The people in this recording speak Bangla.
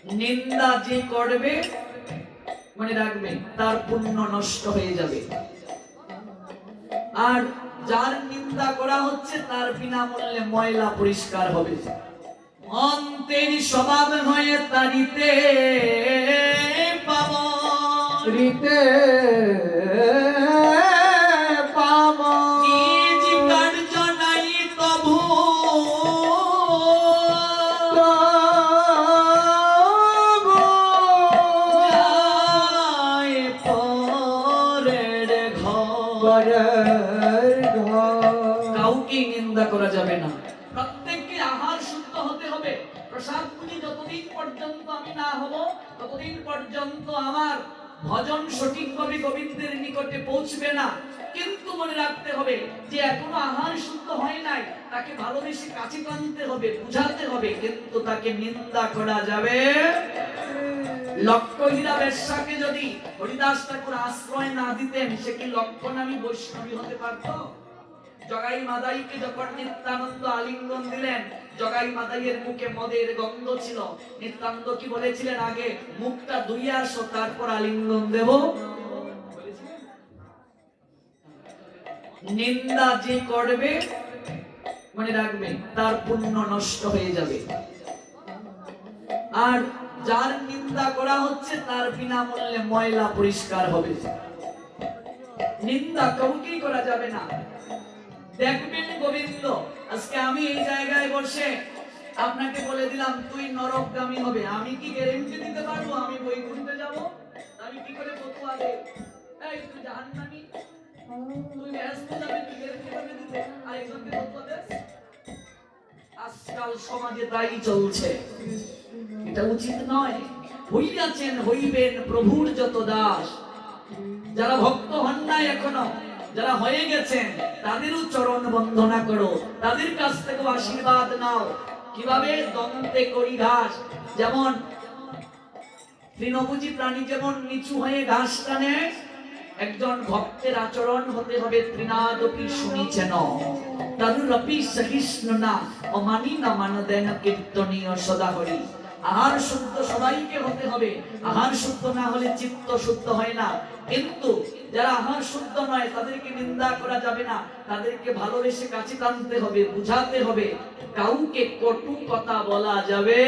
নিন্দা যে করবে মনে রাখবে তার পুণ্য নষ্ট হয়ে যাবে, আর যার নিন্দা করা হচ্ছে তার বিনামূল্যে ময়লা পরিষ্কার হবে। অন্তের স্বভাব হয়ে তারিতে পাবরিতে পাব নিজ কার্য নাই তবু যায় পরের ঘর। কাউকে নিন্দা করা যাবে না, প্রত্যেককে আহার শুদ্ধ হতে হবে। প্রসাদ পুঁজি যতদিন পর্যন্ত আমি না হব ততদিন পর্যন্ত আমার ভজন সঠিকভাবে গোবিন্দের নিকটে পৌঁছবে না। কিন্তু মনে রাখতে হবে যে এখনো আহার শুদ্ধ হয় নাই, তাকে ভালোবেসে কাছে টানতে হবে, বুঝাতে হবে, কিন্তু তাকে নিন্দা করা যাবে। লক্ষ্যহীরা বেশ্যাকে যদি হরিদাস ঠাকুর আশ্রয় না দিতেন, সে কি লক্ষ্য নামী বৈষ্ণবী হতে পারত? জগাই মাদাইকে যখন নিত্যানন্দ আলিঙ্গন দিলেন, জগাই মাদাইয়ের মুখে মদের গন্ধ ছিল। নিত্যানন্দ কি বলেছিলেন, আগে মুখটা ধুইয়ে আসো তারপর আলিঙ্গন দেব? নিন্দা যে করবে মনে রাখবে তার পুণ্য নষ্ট হয়ে যাবে, আর যার নিন্দা করা হচ্ছে তার বিনামূল্যে ময়লা পরিষ্কার হবে। নিন্দা কাউকেই করা যাবে না। দেখবেন গোবিন্দ, আজকে আমি এই জায়গায় বসে আপনাকে বলে দিলাম তুই নরকগামী হবে, আমি কি গ্যারান্টি দিতে পারবো আমি বৈকুণ্ঠে যাব? আমি কি করে ফতোয়া দেব? এই তুই জাহান্নামী, তুই বেহেশতে যাবে, তুই গ্যারান্টি পাবে দিতে? আর একজনকে ফতোয়া দেস? আজকাল সমাজে তাই চলছে, এটা উচিত নয়। হইয়াছেন হইবেন প্রভুর যত দাস। যারা ভক্ত হন নাই এখনো, যারা হয়ে গেছেন তাদেরও চরণ বন্দনা করো, তাদের কাছ থেকে আশীর্বাদ নাও। কিভাবে? দন্তে করি ঘাস, যেমন তৃণভোজী প্রাণী যেমন নিচু হয়ে ঘাস টানে, একজন ভক্তের আচরণ হতে হবে তৃণাদপি শুনিছেন তরুরপি সহিষ্ণুনা অমানি না মানদেন কীর্তনীয় সদা হরি। আহার শুদ্ধ সবাইকে হতে হবে, আহার শুদ্ধ না হলে চিত্ত শুদ্ধ হয় না। কিন্তু যারা আহার শুদ্ধ নয় তাদেরকে নিন্দা করা যাবে না, তাদেরকে ভালোবেসে কাছে টানতে হবে, বুঝাতে হবে। কাউকে কটু কথা বলা যাবে